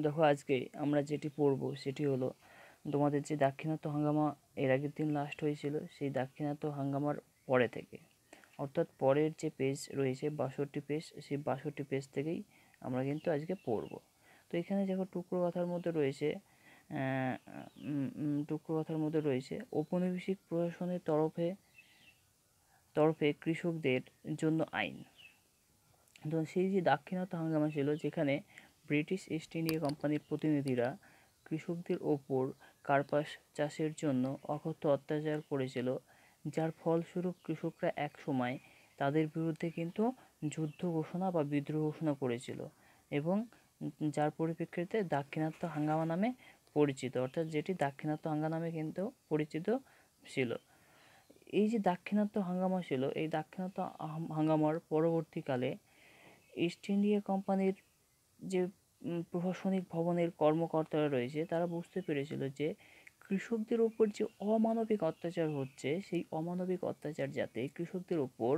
দেখো আজকে আমরা যেটি পড়ব সেটি হলো তোমাদের যে দাক্ষিণাত্য হাঙ্গামা এর আগের দিন লাস্ট হয়েছিল, সেই দাক্ষিণাত্য হাঙ্গামার পরে থেকে, অর্থাৎ পরের যে পেজ রয়েছে 62 পেজ, সেই 62 পেজ থেকেই আমরা কিন্তু আজকে পড়ব। তো এখানে দেখো টুকরো কথার মধ্যে রয়েছে ঔপনিবেশিক প্রশাসনের তরফে কৃষকদের জন্য আইন। তো সেই যে দাক্ষিণাত্য হাঙ্গামা ছিল, যেখানে ব্রিটিশ ইস্ট ইন্ডিয়া কোম্পানির প্রতিনিধিরা কৃষকদের ওপর কার্পাস চাষের জন্য অকথ্য অত্যাচার করেছিল, যার ফলস্বরূপ কৃষকরা এক সময় তাদের বিরুদ্ধে কিন্তু যুদ্ধ ঘোষণা বা বিদ্রোহ ঘোষণা করেছিল, এবং যার পরিপ্রেক্ষিতে দাক্ষিণাত্য হাঙ্গামা নামে পরিচিত, অর্থাৎ যেটি দাক্ষিণাত্য হাঙ্গামা নামে কিন্তু পরিচিত ছিল। এই যে দাক্ষিণাত্য হাঙ্গামা ছিল, এই দাক্ষিণাত্য হাঙ্গামার পরবর্তীকালে ইস্ট ইন্ডিয়া কোম্পানির যে প্রশাসনিক ভবনের কর্মকর্তারা রয়েছে, তারা বুঝতে পেরেছিল যে কৃষকদের ওপর যে অমানবিক অত্যাচার হচ্ছে, সেই অমানবিক অত্যাচার যাতে কৃষকদের ওপর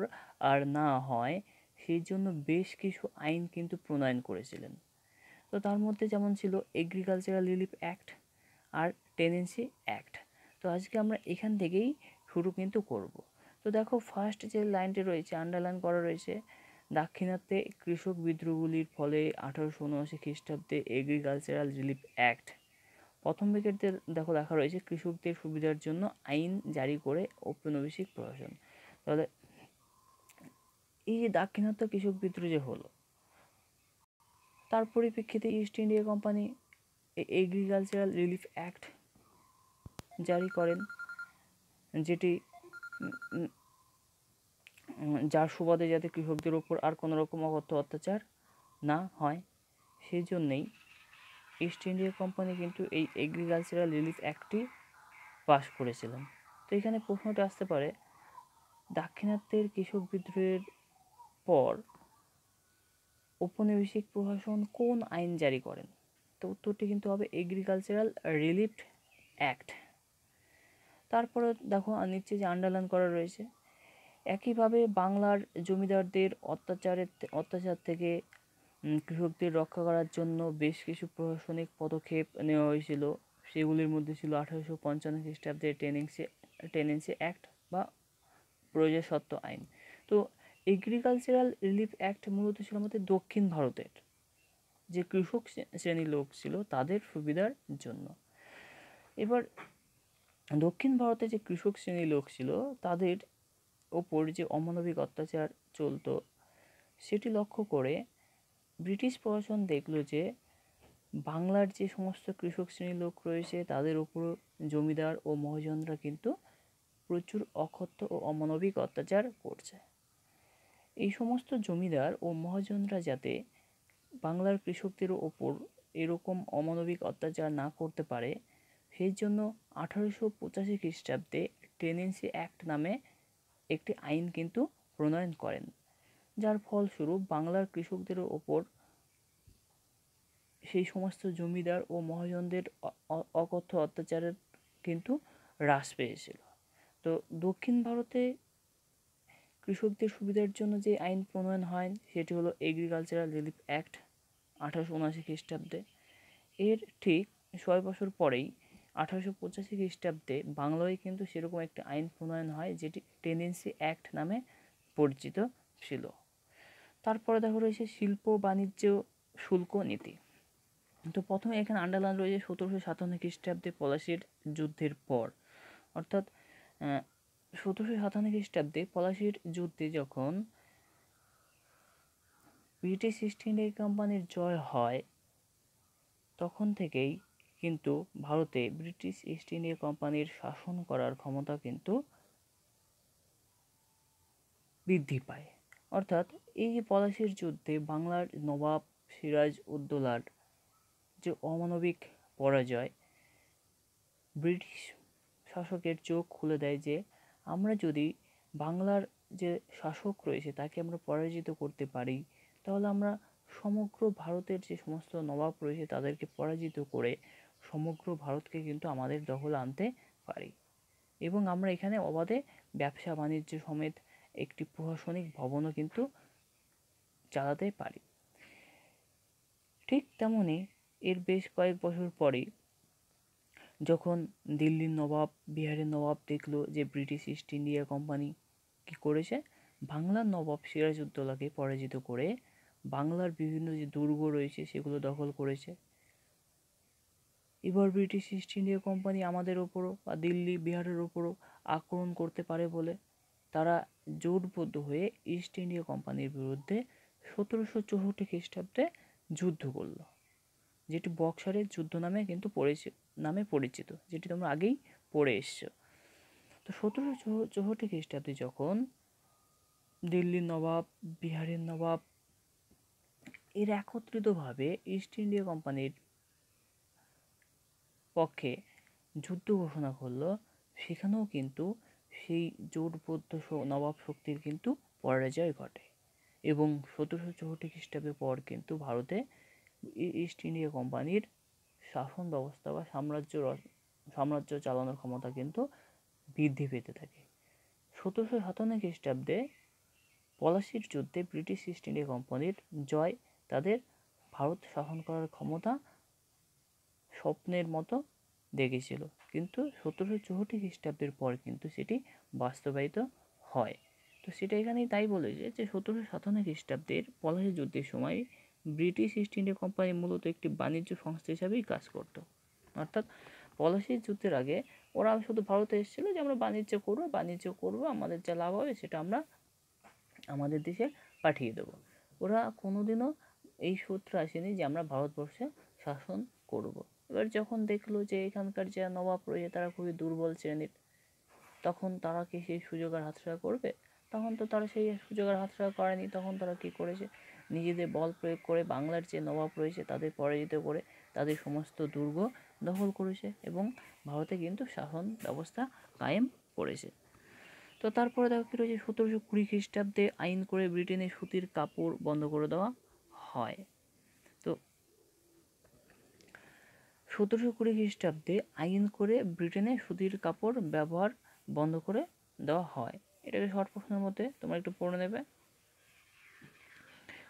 আর না হয়, সেই জন্য বেশ কিছু আইন কিন্তু প্রণয়ন করেছিলেন। তো তার মধ্যে যেমন ছিল এগ্রিকালচারাল রিলিফ অ্যাক্ট আর টেনেন্সি অ্যাক্ট। তো আজকে আমরা এখান থেকেই শুরু কিন্তু করব। তো দেখো ফার্স্ট যে লাইনটি রয়েছে, আন্ডারলাইন করা রয়েছে, দাক্ষিণাত্যে কৃষক বিদ্রোহগুলির ফলে 1879 খ্রিস্টাব্দে এগ্রিকালচারাল রিলিফ অ্যাক্ট। প্রথম উইকেটে দেখো লেখা রয়েছে কৃষকদের সুবিধার জন্য আইন জারি করে ঔপনিবেশিক প্রশাসন। তাহলে এই যে দাক্ষিণাত্য কৃষক বিদ্রোহ যে হলো, তার পরিপ্রেক্ষিতে east India company agricultural relief act জারি করেন, যেটি যার সুবাদে যাতে কৃষকদের ওপর আর কোনো রকম অকথ্য অত্যাচার না হয়, সেই জন্যেই ইস্ট ইন্ডিয়া কোম্পানি কিন্তু এই এগ্রিকালচারাল রিলিফ অ্যাক্টটি পাস করেছিলেন। তো এখানে প্রশ্নটা আসতে পারে, দাক্ষিণাত্যের কৃষক বিদ্রোহের পর ঔপনিবেশিক প্রশাসন কোন আইন জারি করেন? তো উত্তরটি কিন্তু হবে এগ্রিকালচারাল রিলিফ অ্যাক্ট। তারপরে দেখো নিচে যে আন্ডারলাইন করা রয়েছে, একইভাবে বাংলার জমিদারদের অত্যাচার থেকে কৃষকদের রক্ষা করার জন্য বেশ কিছু প্রশাসনিক পদক্ষেপ নেওয়া হয়েছিল। সেগুলির মধ্যে ছিল 1855 খ্রিস্টাব্দের টেনেন্সি অ্যাক্ট বা প্রজাস্বত্ব আইন। তো এগ্রিকালচারাল রিলিফ অ্যাক্ট মূলত ছিল আমাদের দক্ষিণ ভারতের যে কৃষক শ্রেণীর লোক ছিল তাদের সুবিধার জন্য। এবার দক্ষিণ ভারতে যে কৃষক শ্রেণীর লোক ছিল তাদের ওপর যে অমানবিক অত্যাচার চলতো, সেটি লক্ষ্য করে ব্রিটিশ প্রশাসন দেখল যে বাংলার যে সমস্ত কৃষক শ্রেণীর লোক রয়েছে তাদের উপর জমিদার ও মহাজনরা কিন্তু প্রচুর অকথ্য ও অমানবিক অত্যাচার করছে। এই সমস্ত জমিদার ও মহাজনরা যাতে বাংলার কৃষকদের ওপর এরকম অমানবিক অত্যাচার না করতে পারে, সেই জন্য 1885 খ্রিস্টাব্দে টেনেন্সি অ্যাক্ট নামে একটি আইন কিন্তু প্রণয়ন করেন, যার ফলস্বরূপ বাংলার কৃষকদের ওপর সেই সমস্ত জমিদার ও মহাজনদের অকথ্য অত্যাচারের কিন্তু হ্রাস পেয়েছিল। তো দক্ষিণ ভারতে কৃষকদের সুবিধার জন্য যে আইন প্রণয়ন হয় সেটি হলো এগ্রিকালচারাল রিলিফ অ্যাক্ট 1879 খ্রিস্টাব্দে। এর ঠিক 6 বছর পরেই 1885 খ্রিস্টাব্দে বাংলায় কিন্তু সেরকম একটা আইন প্রণয়ন হয়, যেটি টেনেন্সি অ্যাক্ট নামে পরিচিত ছিল। তারপরে দেখো রয়েছে শিল্প বাণিজ্য শুল্ক নীতি। তো প্রথমে এখানে আন্ডারলাইন রয়েছে 1757 খ্রিস্টাব্দে পলাশির যুদ্ধের পর, অর্থাৎ 1757 খ্রিস্টাব্দে পলাশির যুদ্ধে যখন ব্রিটিশ ইস্ট ইন্ডিয়া কোম্পানির জয় হয়, তখন থেকেই কিন্তু ভারতে ব্রিটিশ ইস্ট ইন্ডিয়া কোম্পানির শাসন করার ক্ষমতা কিন্তু বৃদ্ধি পায়। অর্থাৎ এই যে পলাশির যুদ্ধে বাংলার নবাব সিরাজ উদ্দৌলার যে অমানবিক পরাজয়, ব্রিটিশ শাসকের চোখ খুলে দেয় যে আমরা যদি বাংলার যে শাসক রয়েছে তাকে আমরা পরাজিত করতে পারি, তাহলে আমরা সমগ্র ভারতের যে সমস্ত নবাব রয়েছে তাদেরকে পরাজিত করে সমগ্র ভারতকে কিন্তু আমাদের দখলে আনতে পারি, এবং আমরা এখানে অবাধে ব্যবসা বাণিজ্য সমেত একটি প্রশাসনিক ভবনও কিন্তু চালাতে পারি। ঠিক তেমনি এর বেশ কয়েক বছর পরেই যখন দিল্লির নবাব, বিহারের নবাব দেখলো যে ব্রিটিশ ইস্ট ইন্ডিয়া কোম্পানি কী করেছে, বাংলার নবাব সিরাজউদ্দৌলাকে পরাজিত করে বাংলার বিভিন্ন যে দুর্গ রয়েছে সেগুলো দখল করেছে। এবার ব্রিটিশ ইস্ট ইন্ডিয়া কোম্পানি আমাদের ওপরও বা দিল্লি, বিহারের ওপরও আক্রমণ করতে পারে বলে তারা জোটবদ্ধ হয়ে ইস্ট ইন্ডিয়া কোম্পানির বিরুদ্ধে 1764 খ্রিস্টাব্দে যুদ্ধ করলো, যেটি বক্সারের যুদ্ধ নামে পরিচিত, যেটি তোমরা আগেই পড়ে এসছো। তো 1764 খ্রিস্টাব্দে যখন দিল্লির নবাব, বিহারের নবাব এর একত্রিতভাবে ইস্ট ইন্ডিয়া কোম্পানির পক্ষে যুদ্ধ ঘোষণা করলো, সেখানেও কিন্তু সেই জোটবদ্ধ নবাব শক্তির কিন্তু পরাজয় ঘটে এবং 1764 খ্রিস্টাব্দের পর কিন্তু ভারতে ইস্ট ইন্ডিয়া কোম্পানির শাসন ব্যবস্থা বা সাম্রাজ্য চালানোর ক্ষমতা কিন্তু বৃদ্ধি পেতে থাকে। 1757 খ্রিস্টাব্দে পলাশির যুদ্ধে ব্রিটিশ ইস্ট ইন্ডিয়া কোম্পানির জয় তাদের ভারত শাসন করার ক্ষমতা স্বপ্নের মতো দেখেছিল, কিন্তু 1764 খ্রিস্টাব্দের পর কিন্তু সেটি বাস্তবায়িত হয়। তো সেটা এখানেই তাই বলেছে যে 1757 খ্রিস্টাব্দের পলাশি যুদ্ধের সময় ব্রিটিশ ইস্ট ইন্ডিয়া কোম্পানি মূলত একটি বাণিজ্য সংস্থা হিসাবেই কাজ করত। অর্থাৎ পলাশির যুদ্ধের আগে ওরা শুধু ভারতে এসেছিল যে আমরা বাণিজ্য করব, আমাদের যা লাভ হবে সেটা আমরা আমাদের দেশে পাঠিয়ে দেবো। ওরা কোনোদিনও এই সূত্রে আসেনি যে আমরা ভারতবর্ষে শাসন করব। এবার যখন দেখলো যে এখানকার যে নবাব রয়েছে তারা খুবই দুর্বল শ্রেণীর, তখন তারা কি সেই সুযোগের হাতছাড়া করবে? তখন তো তারা সেই সুযোগের হাতছাড়া করেনি। তখন তারা কি করেছে, নিজেদের বল প্রয়োগ করে বাংলার যে নবাব রয়েছে তাদের পরাজিত করে তাদের সমস্ত দুর্গ দখল করেছে এবং ভারতে কিন্তু শাসন ব্যবস্থা কায়েম করেছে। তো তারপরে দেখো কি রয়েছে, 1720 খ্রিস্টাব্দে আইন করে ব্রিটেনে সুতির কাপড় বন্ধ করে দেওয়া হয়। তো 1720 খ্রিস্টাব্দে আইন করে ব্রিটেনে সুতির কাপড় ব্যবহার বন্ধ করে দেওয়া হয়। এটাকে শর্ট প্রশ্নের মধ্যে তোমরা একটু পড়ে নেবে।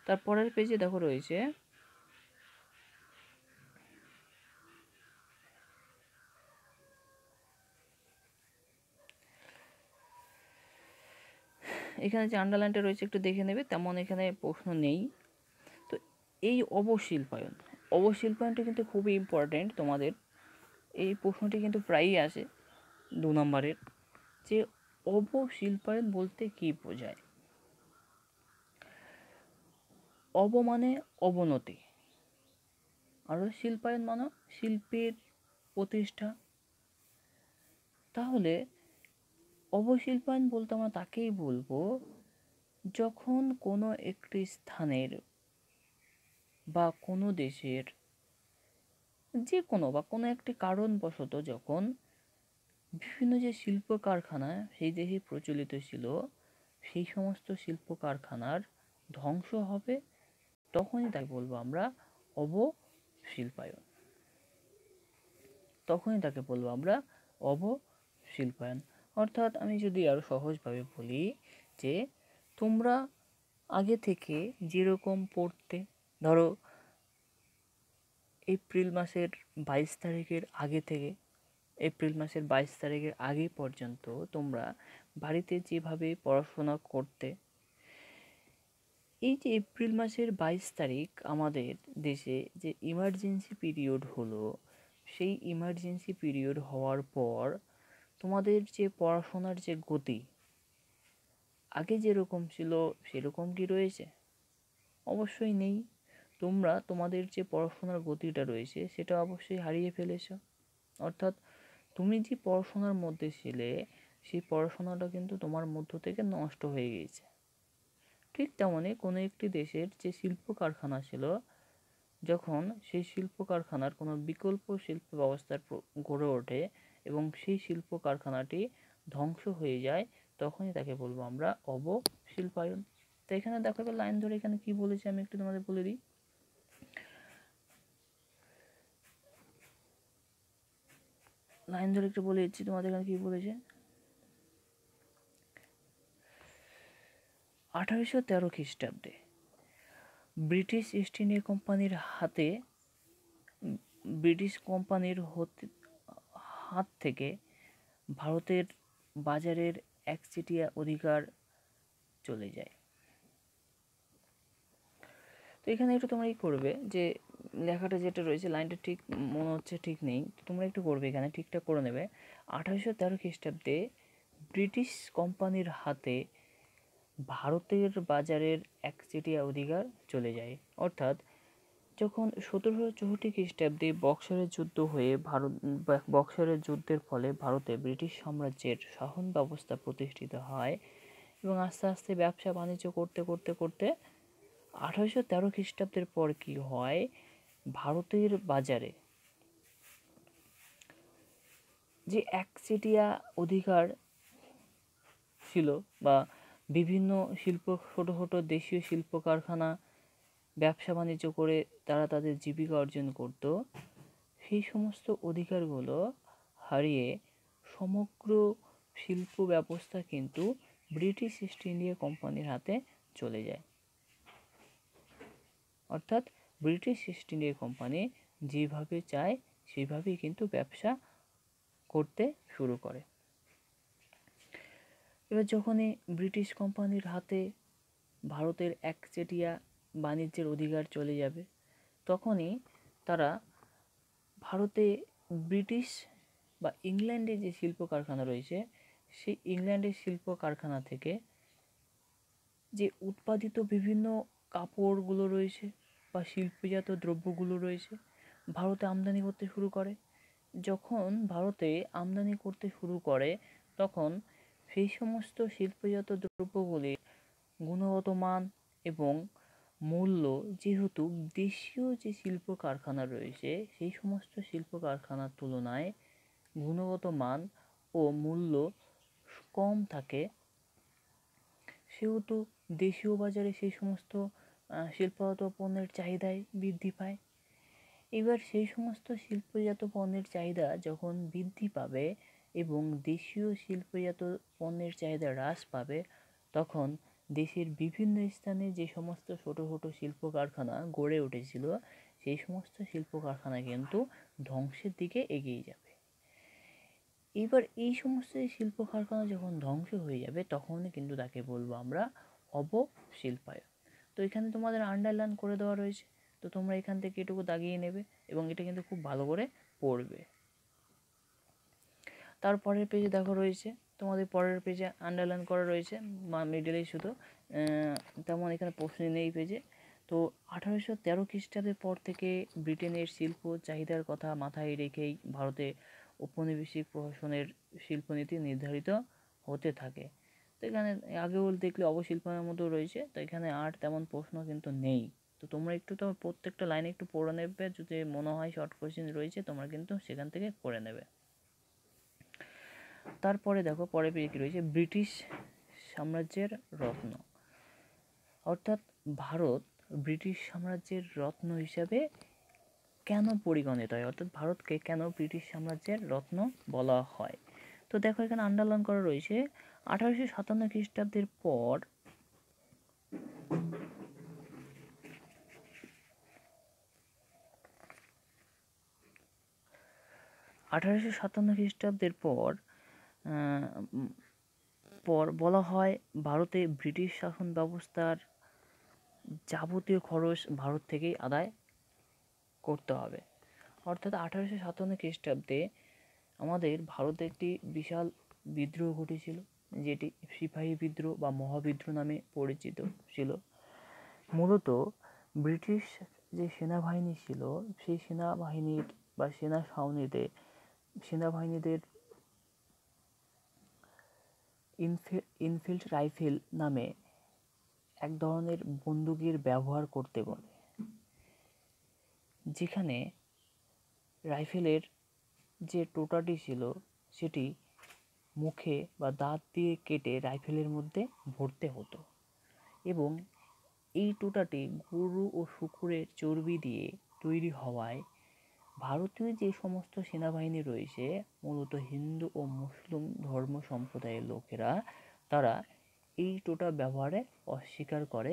তারপরের পেজে দেখো রয়েছে এখানে যে আন্ডারলাইনটা রয়েছে একটু দেখে নেবে, তেমন এখানে প্রশ্ন নেই। তো এই অবশিল্পায়নটা কিন্তু খুবই ইম্পর্টেন্ট তোমাদের, এই প্রশ্নটি কিন্তু প্রায়ই আসে 2 নম্বরের, যে অবশিল্পায়ন বলতে কি বোঝায়। মানে অবনতি, আর শিল্পায়ন মানে শিল্পের প্রতিষ্ঠা। তাহলে অবশিল্পায়ন বলতে আমরা তাকেই বলবো যখন কোনো একটি স্থানের বা কোনো দেশের যে কোনো বা কোনো একটি কারণবশত যখন বিভিন্ন যে শিল্প কারখানা সেই দেশে প্রচলিত ছিল সেই সমস্ত শিল্প কারখানার ধ্বংস হবে, তখনই তাই বলবো আমরা অবশিল্পায়ন। অর্থাৎ আমি যদি আরো সহজভাবে বলি যে তোমরা আগে থেকে যেরকম পড়তে, ধরো এপ্রিল মাসের 22 তারিখের আগে পর্যন্ত তোমরা বাড়িতে যেভাবে পড়াশোনা করতে, এই যে এপ্রিল মাসের 22 তারিখ আমাদের দেশে যে ইমার্জেন্সি পিরিয়ড হলো, সেই ইমার্জেন্সি পিরিয়ড হওয়ার পর তোমাদের যে পড়াশোনার যে গতি আগে যেরকম ছিল সেরকম কি রয়েছে? অবশ্যই নেই। তোমরা তোমাদের যে পড়াশোনার গতিটা রয়েছে সেটা অবশ্যই হারিয়ে ফেলেছো। অর্থাৎ তুমি যে পড়াশোনার মধ্যে ছিলে সেই পড়াশোনাটা কিন্তু তোমার মধ্য থেকে নষ্ট হয়ে গেছে। ঠিক তেমনই কোনো একটি দেশের যে শিল্প কারখানা ছিল, যখন সেই শিল্প কারখানার কোনো বিকল্প শিল্প ব্যবস্থার গড়ে ওঠে এবং সেই শিল্প কারখানাটি ধ্বংস হয়ে যায়, তখনই তাকে বলবো আমরা অবশিল্পায়ন। তো এখানে দেখো লাইন ধরে এখানে কি বলেছে আমি একটু তোমাদের বলে দিই। লাইন ধরে একটু বলে দিচ্ছি তোমাদের এখানে কি বলেছে। 1813 খ্রিস্টাব্দে ব্রিটিশ ইস্ট ইন্ডিয়া কোম্পানির হাতে ব্রিটিশ কোম্পানির হাত থেকে ভারতের বাজারের একচেটিয়া অধিকার চলে যায়। তো এখানে একটু তোমরা কি করবে, যে লেখাটা যেটা রয়েছে লাইনটা ঠিক মনে হচ্ছে ঠিক নেই, তো তোমরা একটু করবে এখানে ঠিকঠাক করে নেবে। 1813 খ্রিস্টাব্দে ব্রিটিশ কোম্পানির হাতে ভারতের বাজারের একচেটিয়া অধিকার চলে যায়। অর্থাৎ যখন 1764 খ্রিস্টাব্দে বক্সারের যুদ্ধ হয়ে বক্সারের যুদ্ধের ফলে ভারতে ব্রিটিশ সাম্রাজ্যের শাসন ব্যবস্থা প্রতিষ্ঠিত হয় এবং আস্তে আস্তে ব্যবসা বাণিজ্য করতে করতে করতে 1813 খ্রিস্টাব্দের পর কি হয়, ভারতের বাজারে যে একচেটিয়া অধিকার ছিল বা বিভিন্ন শিল্প, ছোট ছোট দেশীয় শিল্প কারখানা ব্যবসা বাণিজ্য করে তারা তাদের জীবিকা অর্জন করত, সেই সমস্ত অধিকারগুলো হারিয়ে সমগ্র শিল্প ব্যবস্থা কিন্তু ব্রিটিশ ইস্ট ইন্ডিয়া কোম্পানির হাতে চলে যায়। অর্থাৎ ব্রিটিশ ইস্ট ইন্ডিয়া কোম্পানি যেভাবে চায় সেইভাবেই কিন্তু ব্যবসা করতে শুরু করে। এবার যখনই ব্রিটিশ কোম্পানির হাতে ভারতের একচেটিয়া বাণিজ্যের অধিকার চলে যাবে, তখনই তারা ভারতে ব্রিটিশ বা ইংল্যান্ডে যে শিল্প কারখানা রয়েছে সেই ইংল্যান্ডের শিল্প কারখানা থেকে যে উৎপাদিত বিভিন্ন কাপড়গুলো রয়েছে বা শিল্পজাত দ্রব্যগুলো রয়েছে ভারতে আমদানি করতে শুরু করে। যখন ভারতে আমদানি করতে শুরু করে তখন সেই সমস্ত শিল্পজাত দ্রব্যগুলির গুণগত মান এবং মূল্য, যেহেতু দেশীয় যে শিল্প কারখানা রয়েছে সেই সমস্ত শিল্প কারখানার তুলনায় গুণগত মান ও মূল্য কম থাকে, সেহেতু দেশীয় বাজারে সেই সমস্ত শিল্পজাত পণ্যের চাহিদাই বৃদ্ধি পায়। এবার সেই সমস্ত শিল্পজাত পণ্যের চাহিদা যখন বৃদ্ধি পাবে এবং দেশীয় শিল্পজাত পণ্যের চাহিদা হ্রাস পাবে, তখন দেশের বিভিন্ন স্থানে যে সমস্ত ছোট ছোট শিল্প কারখানা গড়ে উঠেছিল সেই সমস্ত শিল্প কারখানা কিন্তু ধ্বংসের দিকে এগিয়ে যাবে। এবার এই সমস্ত শিল্প কারখানা যখন ধ্বংস হয়ে যাবে তখনই কিন্তু তাকে বলবো আমরা অবশিল্পায়ন। তো এখানে তোমাদের আন্ডারলাইন করে দেওয়া রয়েছে, তো তোমরা এখান থেকে এটুকু দাগিয়ে নেবে এবং এটা কিন্তু খুব ভালো করে পড়বে। তারপরের পেজে দেখো রয়েছে, তোমাদের পরের পেজে আন্ডারলাইন করা রয়েছে মিডলেই শুধু, তেমন এখানে প্রশ্ন নেই এই পেজে। তো 1813 খ্রিস্টাব্দের পর থেকে ব্রিটেনের শিল্প চাহিদার কথা মাথায় রেখেই ভারতে ঔপনিবেশিক প্রশাসনের শিল্পনীতি নির্ধারিত হতে থাকে। তো এখানে আগেও দেখলে অবশিল্পায়নের মধ্যেও রয়েছে, তো এখানে আর তেমন প্রশ্ন কিন্তু নেই। তো তোমরা একটু তো প্রত্যেকটা লাইনে একটু পড়ে নেবে, যদি মনে হয় শর্ট কোয়েশ্চেন রয়েছে তোমরা কিন্তু সেখান থেকে পড়ে নেবে। তারপরে দেখো পরের পেজে কি রয়েছে, ব্রিটিশ সাম্রাজ্যের রত্ন। অর্থাৎ ভারত ব্রিটিশ সাম্রাজ্যের রত্ন হিসাবে কেন পরিগণিত হয়, অর্থাৎ ভারতকে কেন ব্রিটিশ সাম্রাজ্যের রত্ন বলা হয়। তো দেখো এখানে আন্ডারলাইন করা রয়েছে 1857 খ্রিস্টাব্দের পর 1857 খ্রিস্টাব্দের পর বলা হয় ভারতে ব্রিটিশ শাসন ব্যবস্থার যাবতীয় খরচ ভারত থেকেই আদায় করতে হবে। অর্থাৎ 1857 খ্রিস্টাব্দে আমাদের ভারতে একটি বিশাল বিদ্রোহ ঘটেছিল, যেটি সিপাহী বিদ্রোহ বা মহাবিদ্রোহ নামে পরিচিত ছিল। মূলত ব্রিটিশ যে সেনাবাহিনী ছিল সেই সেনাবাহিনীর বা সেনাবাহিনীদের ইনফিল্ড রাইফেল নামে এক ধরনের বন্দুকের ব্যবহার করতে বলে, যেখানে রাইফেলের যে টোটাটি ছিল সেটি মুখে বা দাঁত দিয়ে কেটে রাইফেলের মধ্যে ভরতে হতো এবং এই টোটাটি গরু ও শূকরের চর্বি দিয়ে তৈরি হওয়ায় ভারতীয় যে সমস্ত সেনাবাহিনী রয়েছে মূলত হিন্দু ও মুসলিম ধর্ম সম্প্রদায়ের লোকেরা তারা এই টোটা ব্যবহারে অস্বীকার করে,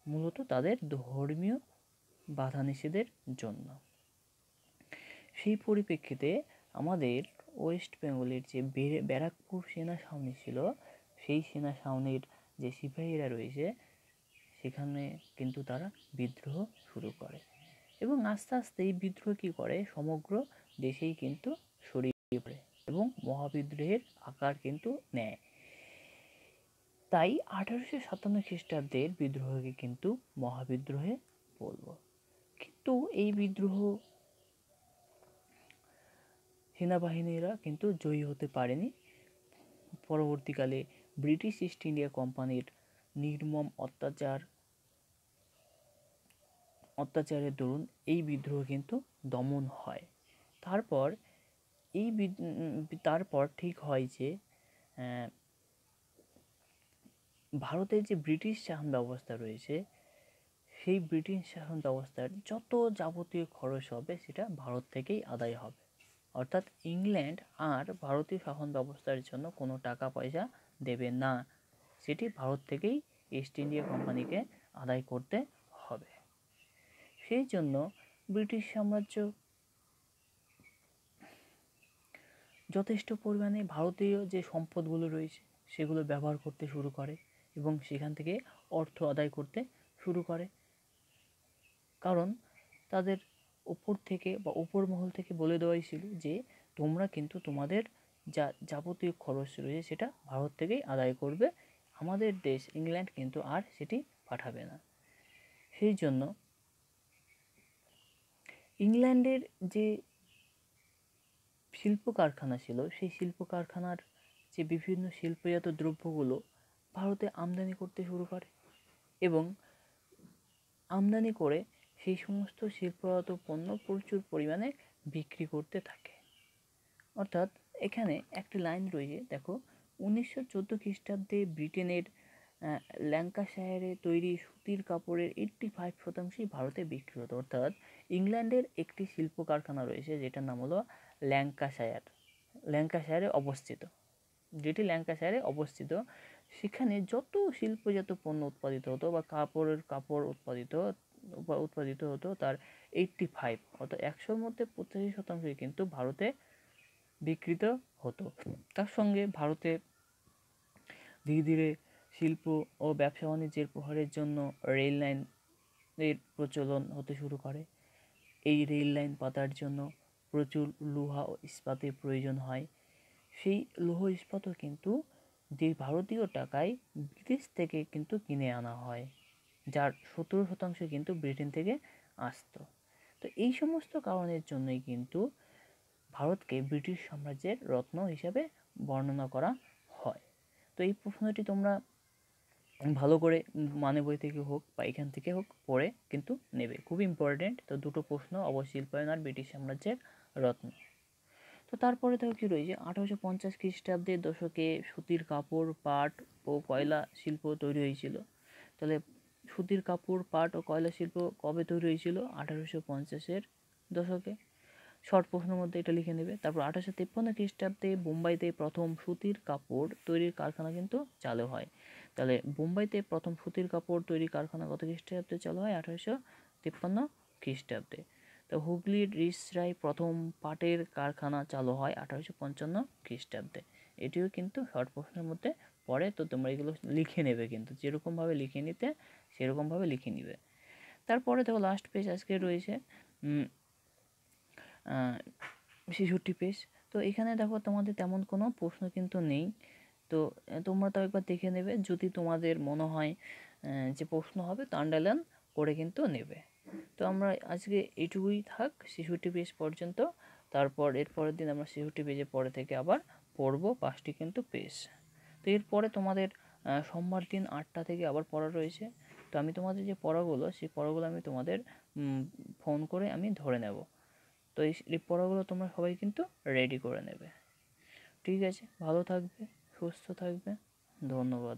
মূলত তাদের ধর্মীয় বাধা নিষেধের জন্য। সেই পরিপ্রেক্ষিতে আমাদের ওয়েস্ট বেঙ্গলের যে ব্যারাকপুর সেনা ছাউনি ছিল, সেই সেনা ছাউনির যে সিপাহীরা রয়েছে সেখানে কিন্তু তারা বিদ্রোহ শুরু করে এবং আস্তে আস্তে এই বিদ্রোহ কী করে সমগ্র দেশেই কিন্তু ছড়িয়ে পড়ে এবং মহাবিদ্রোহের আকার কিন্তু নেয়। তাই 1857 খ্রিস্টাব্দের বিদ্রোহকে কিন্তু মহাবিদ্রোহে বলবো। কিন্তু এই বিদ্রোহ সেনাবাহিনীরা কিন্তু জয়ী হতে পারেনি। পরবর্তীকালে ব্রিটিশ ইস্ট ইন্ডিয়া কোম্পানির নির্মম অত্যাচারের দরুন এই বিদ্রোহ কিন্তু দমন হয়। তারপর তারপর ঠিক হয় যে ভারতের যে ব্রিটিশ শাসন ব্যবস্থা রয়েছে সেই ব্রিটিশ শাসন ব্যবস্থার যত যাবতীয় খরচ হবে সেটা ভারত থেকেই আদায় হবে, অর্থাৎ ইংল্যান্ড আর ভারতীয় শাসন ব্যবস্থার জন্য কোনো টাকা পয়সা দেবে না, সেটি ভারত থেকেই ইস্ট ইন্ডিয়া কোম্পানিকে আদায় করতে হবে। সেই জন্য ব্রিটিশ সাম্রাজ্য যথেষ্ট পরিমাণে ভারতীয় যে সম্পদগুলো রয়েছে সেগুলো ব্যবহার করতে শুরু করে এবং সেখান থেকে অর্থ আদায় করতে শুরু করে, কারণ তাদের উপর থেকে বা উপর মহল থেকে বলে দেওয়াই ছিল যে তোমরা কিন্তু তোমাদের যা যাবতীয় খরচ রয়েছে সেটা ভারত থেকেই আদায় করবে, আমাদের দেশ ইংল্যান্ড কিন্তু আর সেটি পাঠাবে না। সেই জন্য ইংল্যান্ডের যে শিল্প কারখানা ছিল সেই শিল্প কারখানার যে বিভিন্ন শিল্পজাত দ্রব্যগুলো ভারতে আমদানি করতে শুরু করে এবং আমদানি করে সেই সমস্ত শিল্পজাত পণ্য প্রচুর পরিমাণে বিক্রি করতে থাকে। অর্থাৎ এখানে একটি লাইন রয়েছে, দেখো 1914 খ্রিস্টাব্দে ব্রিটেনের ল্যাঙ্কাশায়ারে তৈরি সুতির কাপড়ের 85% ভারতে বিক্রি হতো। অর্থাৎ ইংল্যান্ডের একটি শিল্প কারখানা রয়েছে যেটার নাম হলো ল্যাঙ্কাশায়ারে অবস্থিত, সেখানে যত শিল্পজাত পণ্য উৎপাদিত হতো বা কাপড় উৎপাদিত হতো তার 85 অর্থাৎ 100-র মধ্যে 85% কিন্তু ভারতে বিক্রিত হতো। তার সঙ্গে ভারতে ধীরে ধীরে শিল্প ও ব্যবসা বাণিজ্যের প্রসারের জন্য রেল লাইনের প্রচলন হতে শুরু করে। এই রেল লাইন পাতার জন্য প্রচুর লোহা ও ইস্পাতের প্রয়োজন হয়। সেই লৌহ ইস্পাতও কিন্তু যে ভারতীয় টাকায় বিদেশ থেকে কিন্তু কিনে আনা হয়, যার 17% কিন্তু ব্রিটেন থেকে আসতো। তো এই সমস্ত কারণের জন্যই কিন্তু ভারতকে ব্রিটিশ সাম্রাজ্যের রত্ন হিসাবে বর্ণনা করা হয়। তো এই প্রশ্নটি তোমরা ভালো করে মানে বই থেকে হোক বা এখান থেকে হোক পড়ে কিন্তু নেবে, খুব ইম্পর্টেন্ট। তো দুটো প্রশ্ন অবশ্যই শিল্পায়ন আর ব্রিটিশ সাম্রাজ্যের রত্ন। তো তারপরে দেখো কী রয়েছে, 1850 খ্রিস্টাব্দের দশকে সুতির কাপড়, পাট ও কয়লা শিল্প তৈরি হয়েছিল। তাহলে সুতির কাপড়, পাট ও কয়লা শিল্প কবে তৈরি হয়েছিল? 1850-এর দশকে। শর্ট প্রশ্নের মধ্যে এটা লিখে নেবে। তারপর 1853 খ্রিস্টাব্দে বোম্বাইতে প্রথম সুতির কাপড় তৈরির কারখানা কিন্তু চালু হয়। তাহলে বোম্বাইতে প্রথম সুতির কাপড় তৈরি কারখানা কত খ্রিস্টাব্দে চালু হয়? 1853 খ্রিস্টাব্দে। তো হুগলির রিসরায় প্রথম পাটের কারখানা চালু হয় 1855 খ্রিস্টাব্দে। এটিও কিন্তু শর্ট প্রশ্নের মধ্যে পড়ে, তো তোমরা এগুলো লিখে নেবে, কিন্তু যেরকমভাবে লিখে নিতে সেরকমভাবে লিখে নিবে। তারপরে দেখো লাস্ট পেজ আজকে রয়েছে 66 পেজ। তো এখানে দেখো তোমাদের তেমন কোনো প্রশ্ন কিন্তু নেই, তো তোমরা তো একবার দেখে নেবে, যদি তোমাদের মনে হয় যে প্রশ্ন হবে তো আন্ডারলাইন করে কিন্তু নেবে। তো আমরা আজকে এইটুকুই থাক 66 পেজ পর্যন্ত। তারপর এর পরের দিন আমরা 66 পেজের পরে থেকে আবার পড়বো 5টি কিন্তু পেজ। তো এরপরে তোমাদের সোমবার দিন 8টা থেকে আবার পড়া রয়েছে। তো আমি তোমাদের যে পড়াগুলো সেই পড়াগুলো আমি তোমাদের ফোন করে আমি ধরে নেব। তো এই পড়াগুলো তোমরা সবাই কিন্তু রেডি করে নেবে। ঠিক আছে, ভালো থাকবে, সুস্থ থাকবে, ধন্যবাদ।